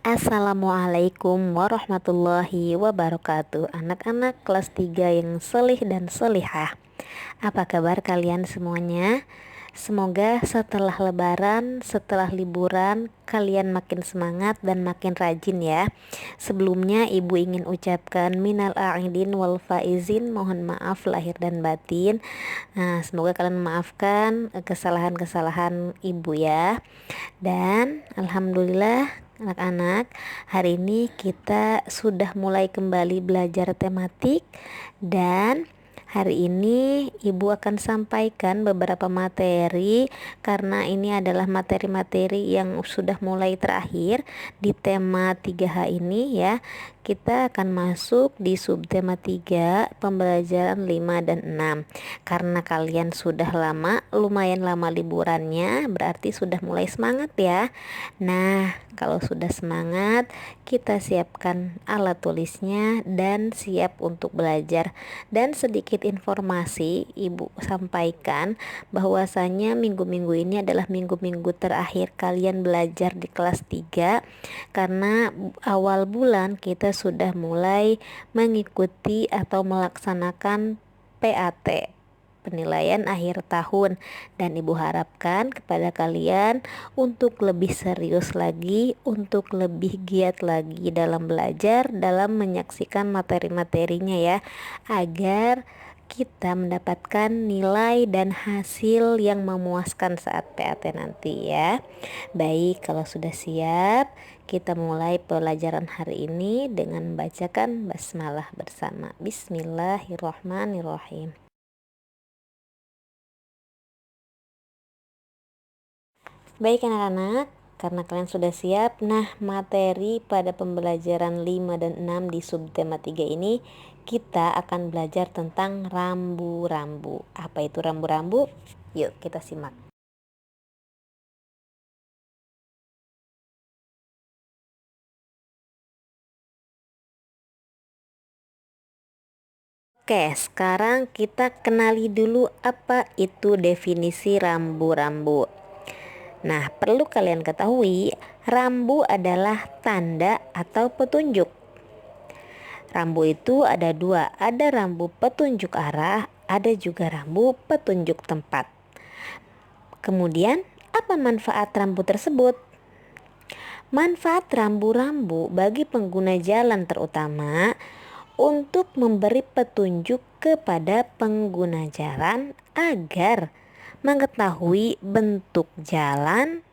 Assalamualaikum warahmatullahi wabarakatuh. Anak-anak kelas 3 yang solih dan solihah, apa kabar kalian semuanya? Semoga setelah lebaran, setelah liburan, kalian makin semangat dan makin rajin ya. Sebelumnya ibu ingin ucapkan minal a'idin wal faizin, mohon maaf lahir dan batin. Semoga kalian memaafkan kesalahan-kesalahan ibu ya. Dan alhamdulillah anak-anak, hari ini kita sudah mulai kembali belajar tematik, dan hari ini ibu akan sampaikan beberapa materi karena ini adalah materi-materi yang sudah mulai terakhir di tema 3H ini ya. Kita akan masuk di subtema 3 pembelajaran 5 dan 6. Karena kalian sudah lumayan lama liburannya, berarti sudah mulai semangat ya. Nah, kalau sudah semangat, kita siapkan alat tulisnya dan siap untuk belajar. Dan sedikit informasi ibu sampaikan bahwasanya minggu-minggu ini adalah minggu-minggu terakhir kalian belajar di kelas 3, karena awal bulan kita sudah mulai mengikuti atau melaksanakan PAT, penilaian akhir tahun, dan ibu harapkan kepada kalian untuk lebih serius lagi, untuk lebih giat lagi dalam belajar, dalam menyaksikan materi-materinya ya, agar kita mendapatkan nilai dan hasil yang memuaskan saat PAT nanti ya. Baik, kalau sudah siap, kita mulai pelajaran hari ini dengan membacakan basmalah bersama. Bismillahirrahmanirrahim. Baik anak-anak, karena kalian sudah siap, nah materi pada pembelajaran 5 dan 6 di subtema 3 ini kita akan belajar tentang rambu-rambu. Apa itu rambu-rambu? Yuk kita simak. Oke, sekarang kita kenali dulu apa itu definisi rambu-rambu. Nah, perlu kalian ketahui, rambu adalah tanda atau petunjuk. Rambu itu ada dua, ada rambu petunjuk arah, ada juga rambu petunjuk tempat. Kemudian, apa manfaat rambu tersebut? Manfaat rambu-rambu bagi pengguna jalan terutama untuk memberi petunjuk kepada pengguna jalan agar mengetahui bentuk jalan,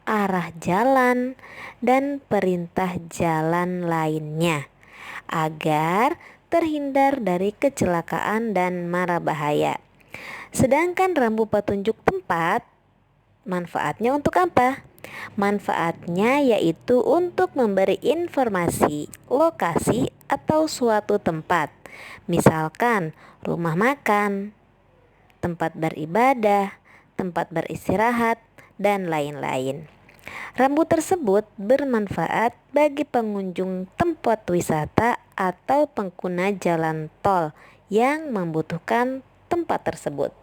arah jalan, dan perintah jalan lainnya, agar terhindar dari kecelakaan dan mara bahaya. Sedangkan rambu petunjuk tempat, manfaatnya untuk apa? Manfaatnya yaitu untuk memberi informasi lokasi atau suatu tempat, misalkan rumah makan, tempat beribadah, tempat beristirahat, dan lain-lain. Rambu tersebut bermanfaat bagi pengunjung tempat wisata atau pengguna jalan tol yang membutuhkan tempat tersebut.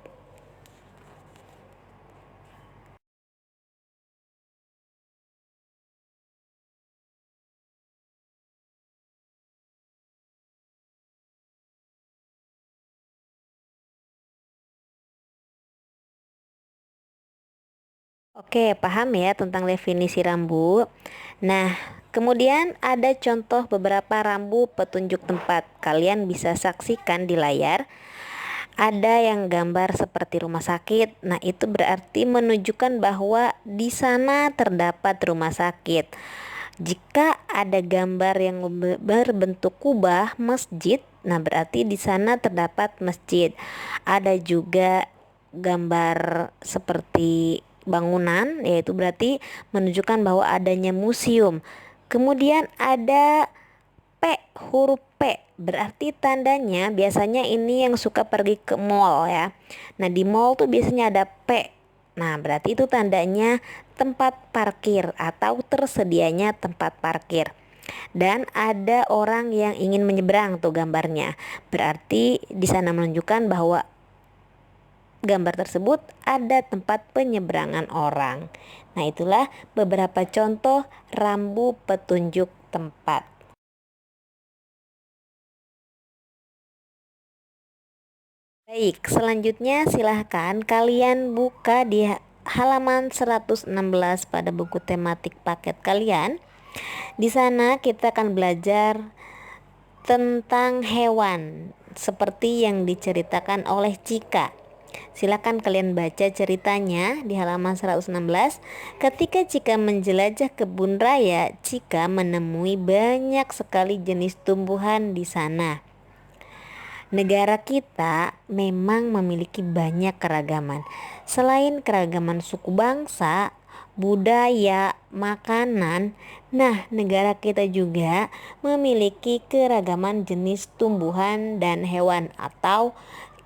Oke, paham ya tentang definisi rambu. Nah, kemudian ada contoh beberapa rambu petunjuk tempat. Kalian bisa saksikan di layar. Ada yang gambar seperti rumah sakit. Nah, itu berarti menunjukkan bahwa di sana terdapat rumah sakit. Jika ada gambar yang berbentuk kubah masjid, nah berarti di sana terdapat masjid. Ada juga gambar seperti bangunan, yaitu berarti menunjukkan bahwa adanya museum. Kemudian ada P, huruf P, berarti tandanya biasanya ini yang suka pergi ke mall ya. Nah, di mall tuh biasanya ada P. Nah, berarti itu tandanya tempat parkir atau tersedianya tempat parkir. Dan ada orang yang ingin menyeberang tuh gambarnya. Berarti di sana menunjukkan bahwa gambar tersebut ada tempat penyeberangan orang. Nah, itulah beberapa contoh rambu petunjuk tempat. Baik, selanjutnya silahkan kalian buka di halaman 116 pada buku tematik paket kalian. Di sana kita akan belajar tentang hewan seperti yang diceritakan oleh Cika. Silakan kalian baca ceritanya di halaman 116. Ketika Cika menjelajah kebun raya, Cika menemui banyak sekali jenis tumbuhan di sana. Negara kita memang memiliki banyak keragaman. Selain keragaman suku bangsa, budaya, makanan, nah negara kita juga memiliki keragaman jenis tumbuhan dan hewan atau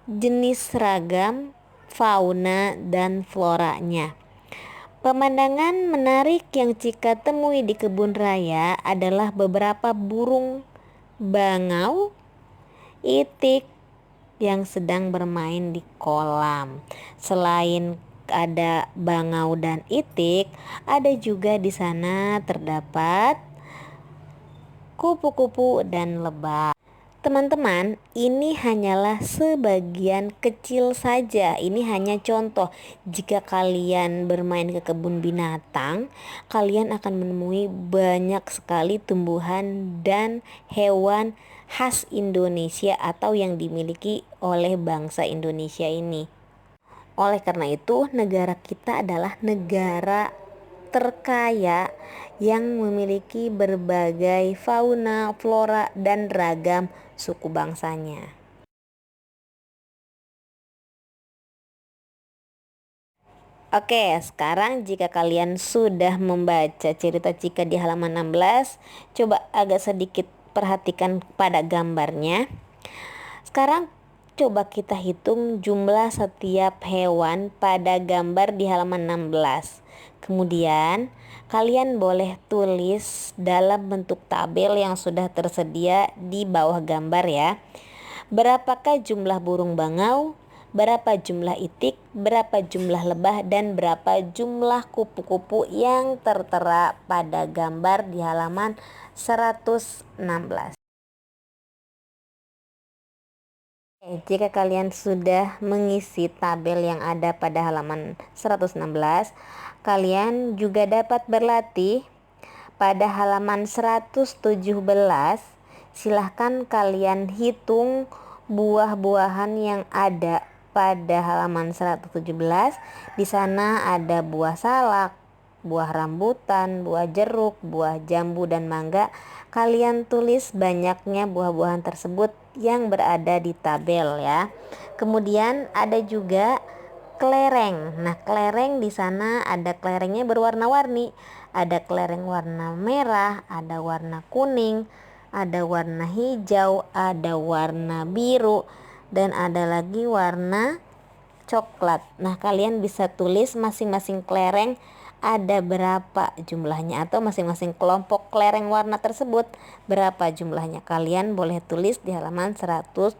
jenis ragam fauna dan floranya. Pemandangan menarik yang Cika temui di kebun raya adalah beberapa burung bangau, itik yang sedang bermain di kolam. Selain ada bangau dan itik, ada juga di sana terdapat kupu-kupu dan lebah. Teman-teman, ini hanyalah sebagian kecil saja. Ini hanya contoh. Jika kalian bermain ke kebun binatang, kalian akan menemui banyak sekali tumbuhan dan hewan khas Indonesia atau yang dimiliki oleh bangsa Indonesia ini. Oleh karena itu, negara kita adalah negara terkaya yang memiliki berbagai fauna, flora, dan ragam suku bangsanya. Oke, sekarang jika kalian sudah membaca cerita Cika di halaman 16, coba agak sedikit perhatikan pada gambarnya. Sekarang coba kita hitung jumlah setiap hewan pada gambar di halaman 16. Kemudian kalian boleh tulis dalam bentuk tabel yang sudah tersedia di bawah gambar ya. Berapakah jumlah burung bangau, berapa jumlah itik, berapa jumlah lebah, dan berapa jumlah kupu-kupu yang tertera pada gambar di halaman 116. Jika kalian sudah mengisi tabel yang ada pada halaman 116, kalian juga dapat berlatih pada halaman 117. Silahkan kalian hitung buah-buahan yang ada pada halaman 117. Di sana ada buah salak, buah rambutan, buah jeruk, buah jambu, dan mangga. Kalian tulis banyaknya buah-buahan tersebut yang berada di tabel ya. Kemudian ada juga kelereng. Nah, kelereng di sana ada kelerengnya berwarna-warni. Ada kelereng warna merah, ada warna kuning, ada warna hijau, ada warna biru, dan ada lagi warna coklat. Nah, kalian bisa tulis masing-masing kelereng ada berapa jumlahnya atau masing-masing kelompok kelereng warna tersebut berapa jumlahnya. Kalian boleh tulis di halaman 117.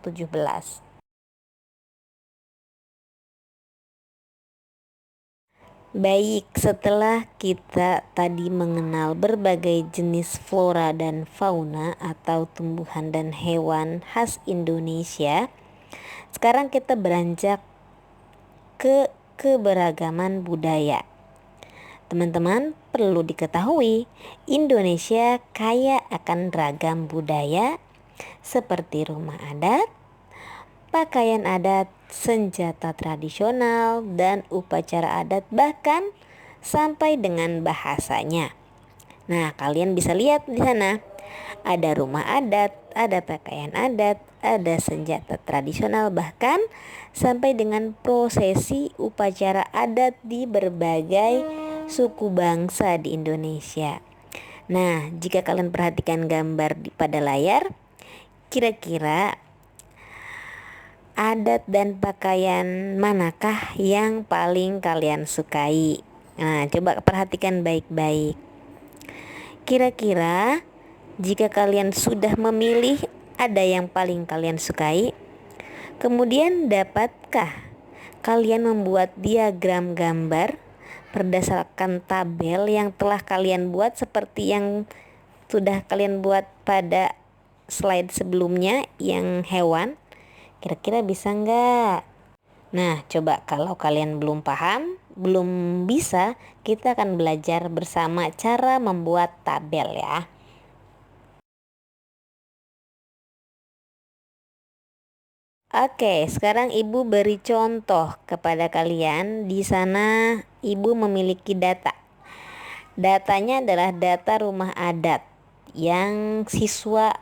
Baik, setelah kita tadi mengenal berbagai jenis flora dan fauna atau tumbuhan dan hewan khas Indonesia, sekarang kita beranjak ke keberagaman budaya. Teman-teman, perlu diketahui, Indonesia kaya akan ragam budaya seperti rumah adat, pakaian adat, senjata tradisional, dan upacara adat, bahkan sampai dengan bahasanya. Nah, kalian bisa lihat di sana. Ada rumah adat, ada pakaian adat, ada senjata tradisional, bahkan sampai dengan prosesi upacara adat di berbagai suku bangsa di Indonesia. Nah, jika kalian perhatikan gambar pada layar, kira-kira adat dan pakaian manakah yang paling kalian sukai? Nah, coba perhatikan baik-baik. Kira-kira jika kalian sudah memilih, ada yang paling kalian sukai? Kemudian dapatkah kalian membuat diagram gambar berdasarkan tabel yang telah kalian buat seperti yang sudah kalian buat pada slide sebelumnya yang hewan. Kira-kira bisa nggak? Nah, coba kalau kalian belum paham, belum bisa, kita akan belajar bersama cara membuat tabel ya. Oke, sekarang Ibu beri contoh kepada kalian. Di sana Ibu memiliki data. Datanya adalah data rumah adat yang siswa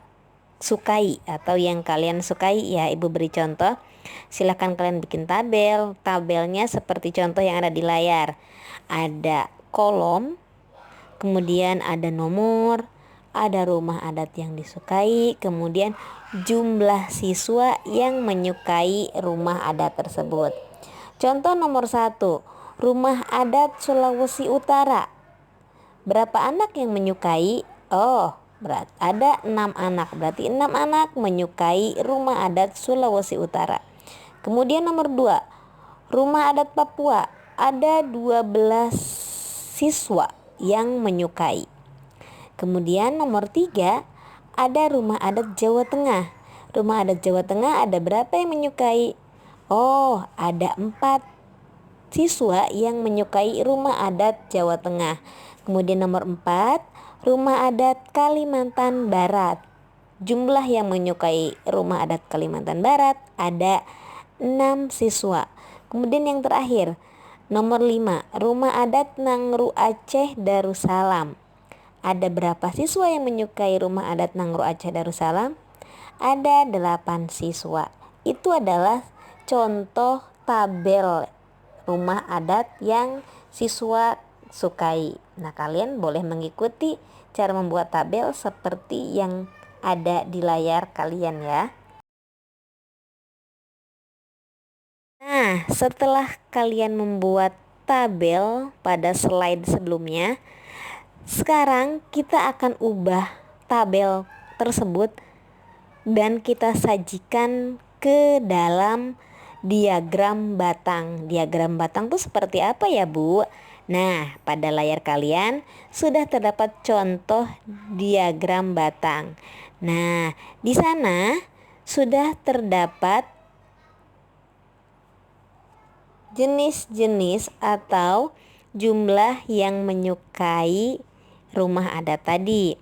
sukai atau yang kalian sukai ya. Ibu beri contoh. Silahkan kalian bikin tabel. Tabelnya seperti contoh yang ada di layar. Ada kolom, kemudian ada nomor, ada rumah adat yang disukai, kemudian jumlah siswa yang menyukai rumah adat tersebut. Contoh nomor 1, rumah adat Sulawesi Utara. Berapa anak yang menyukai? Oh, ada 6 anak. Berarti 6 anak menyukai rumah adat Sulawesi Utara. Kemudian nomor 2, rumah adat Papua. Ada 12 siswa yang menyukai. Kemudian nomor 3, ada rumah adat Jawa Tengah. Rumah adat Jawa Tengah ada berapa yang menyukai? Oh, ada 4 siswa yang menyukai rumah adat Jawa Tengah. Kemudian nomor 4, rumah adat Kalimantan Barat. Jumlah yang menyukai rumah adat Kalimantan Barat ada 6 siswa. Kemudian yang terakhir, nomor 5, rumah adat Nangru Aceh Darussalam. Ada berapa siswa yang menyukai rumah adat Nangru Aceh Darussalam? Ada 8 siswa. Itu adalah contoh tabel rumah adat yang siswa sukai. Nah, kalian boleh mengikuti cara membuat tabel seperti yang ada di layar kalian ya. Nah, setelah kalian membuat tabel pada slide sebelumnya, sekarang kita akan ubah tabel tersebut dan kita sajikan ke dalam diagram batang. Diagram batang itu seperti apa ya, Bu? Nah, pada layar kalian sudah terdapat contoh diagram batang. Nah, di sana sudah terdapat jenis-jenis atau jumlah yang menyukai rumah adat tadi.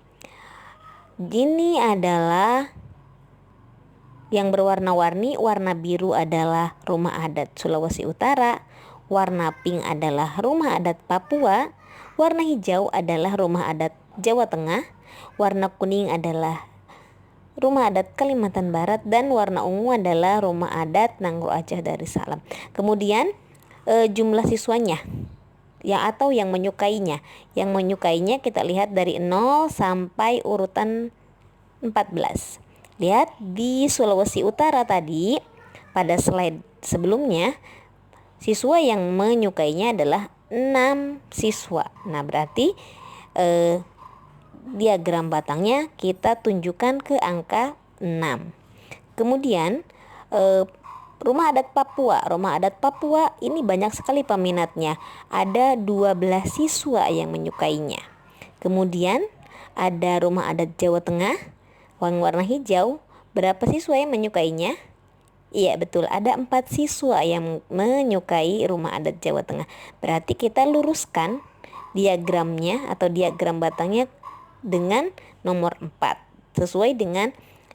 Ini adalah yang berwarna-warni. Warna biru adalah rumah adat Sulawesi Utara, warna pink adalah rumah adat Papua, warna hijau adalah rumah adat Jawa Tengah, warna kuning adalah rumah adat Kalimantan Barat, dan warna ungu adalah rumah adat Nangro Aceh Darussalam. Kemudian jumlah siswanya atau yang menyukainya. Yang menyukainya kita lihat dari 0 sampai urutan 14. Lihat di Sulawesi Utara tadi pada slide sebelumnya, siswa yang menyukainya adalah 6 siswa. Nah, berarti diagram batangnya kita tunjukkan ke angka 6. Kemudian rumah adat Papua. Rumah adat Papua ini banyak sekali peminatnya. Ada 12 siswa yang menyukainya. Kemudian ada rumah adat Jawa Tengah yang warna hijau. Berapa siswa yang menyukainya? Iya, betul, ada 4 siswa yang menyukai rumah adat Jawa Tengah. Berarti kita luruskan diagramnya atau diagram batangnya dengan nomor 4 sesuai dengan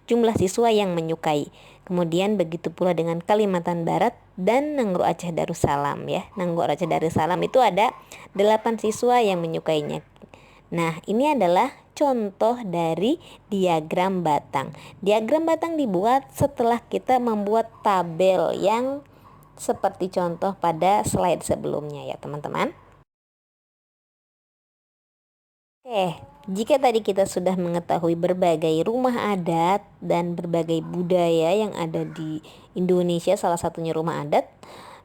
jumlah siswa yang menyukai. Kemudian begitu pula dengan Kalimantan Barat dan Nangro Aceh Darussalam ya. Nangro Aceh Darussalam itu ada 8 siswa yang menyukainya. Nah, ini adalah contoh dari diagram batang. Diagram batang dibuat setelah kita membuat tabel yang seperti contoh pada slide sebelumnya ya, teman-teman. Oke, jika tadi kita sudah mengetahui berbagai rumah adat dan berbagai budaya yang ada di Indonesia, salah satunya rumah adat.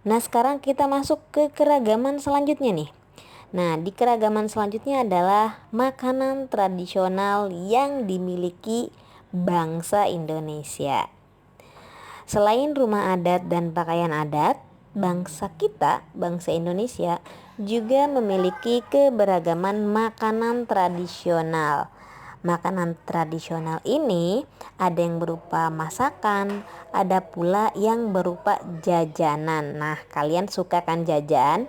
Nah, sekarang kita masuk ke keragaman selanjutnya nih. Nah, di keragaman selanjutnya adalah makanan tradisional yang dimiliki bangsa Indonesia. Selain rumah adat dan pakaian adat, bangsa kita, bangsa Indonesia, juga memiliki keberagaman makanan tradisional. Makanan tradisional ini ada yang berupa masakan, ada pula yang berupa jajanan. Nah, kalian suka kan jajan?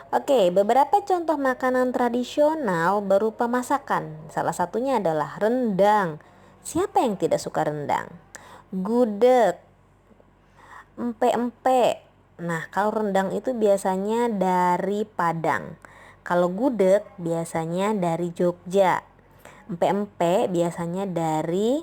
Oke, beberapa contoh makanan tradisional berupa masakan. Salah satunya adalah rendang. Siapa yang tidak suka rendang? Gudeg, empe-empe. Nah, kalau rendang itu biasanya dari Padang. Kalau gudeg biasanya dari Jogja. Empe-empe biasanya dari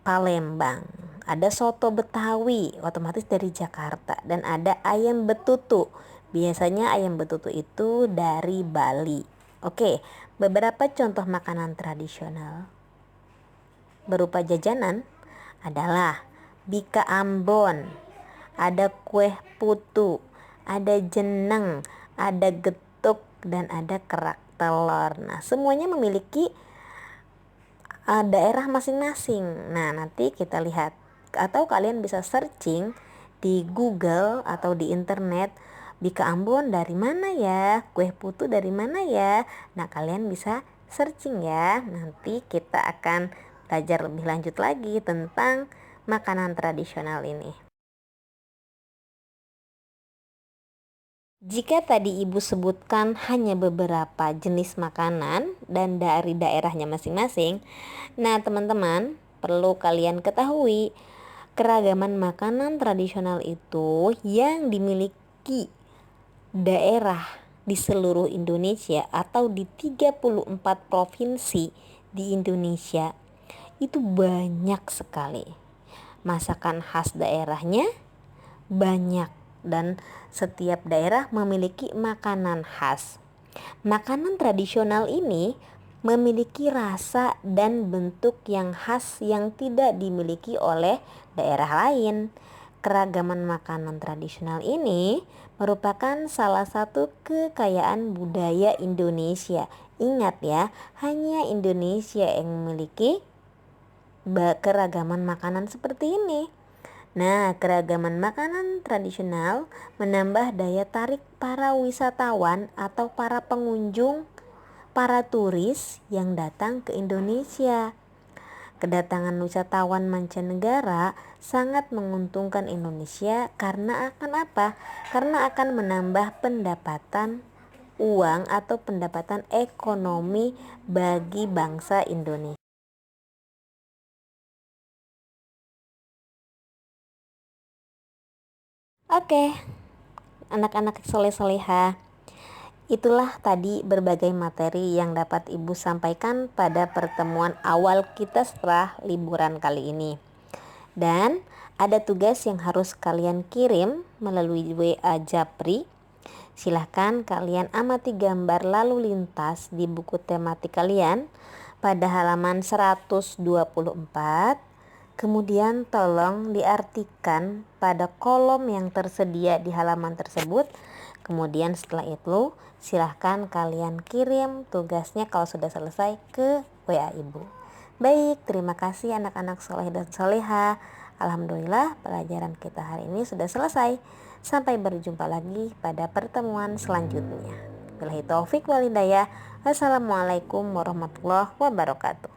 Palembang. Ada soto Betawi, otomatis dari Jakarta. Dan ada ayam betutu. Biasanya ayam betutu itu dari Bali. Oke, beberapa contoh makanan tradisional berupa jajanan adalah bika Ambon, ada kue putu, ada jeneng, ada getuk, dan ada kerak telur. Nah, semuanya memiliki daerah masing-masing. Nah, nanti kita lihat atau kalian bisa searching di Google atau di internet, bika Ambon dari mana ya, kue putu dari mana ya. Nah, kalian bisa searching ya. Nanti kita akan belajar lebih lanjut lagi tentang makanan tradisional ini. Jika tadi ibu sebutkan hanya beberapa jenis makanan dan dari daerahnya masing-masing, nah teman-teman perlu kalian ketahui keragaman makanan tradisional itu yang dimiliki daerah di seluruh Indonesia atau di 34 provinsi di Indonesia itu banyak sekali. Masakan khas daerahnya banyak dan setiap daerah memiliki makanan khas. Makanan tradisional ini memiliki rasa dan bentuk yang khas yang tidak dimiliki oleh daerah lain. Keragaman makanan tradisional ini merupakan salah satu kekayaan budaya Indonesia. Ingat ya, hanya Indonesia yang memiliki keragaman makanan seperti ini. Nah, keragaman makanan tradisional menambah daya tarik para wisatawan atau para pengunjung, para turis yang datang ke Indonesia. Kedatangan wisatawan mancanegara sangat menguntungkan Indonesia karena akan apa? Karena akan menambah pendapatan uang atau pendapatan ekonomi bagi bangsa Indonesia. Oke, anak-anak soleh-soleha, itulah tadi berbagai materi yang dapat Ibu sampaikan pada pertemuan awal kita setelah liburan kali ini. Dan ada tugas yang harus kalian kirim melalui WA Japri. Silahkan kalian amati gambar lalu lintas di buku tematik kalian pada halaman 124. Kemudian tolong diartikan pada kolom yang tersedia di halaman tersebut. Kemudian setelah itu silahkan kalian kirim tugasnya kalau sudah selesai ke WA Ibu. Baik, terima kasih anak-anak soleh dan soleha. Alhamdulillah pelajaran kita hari ini sudah selesai. Sampai berjumpa lagi pada pertemuan selanjutnya. Billahi taufik wal hidayah. Wassalamualaikum warahmatullahi wabarakatuh.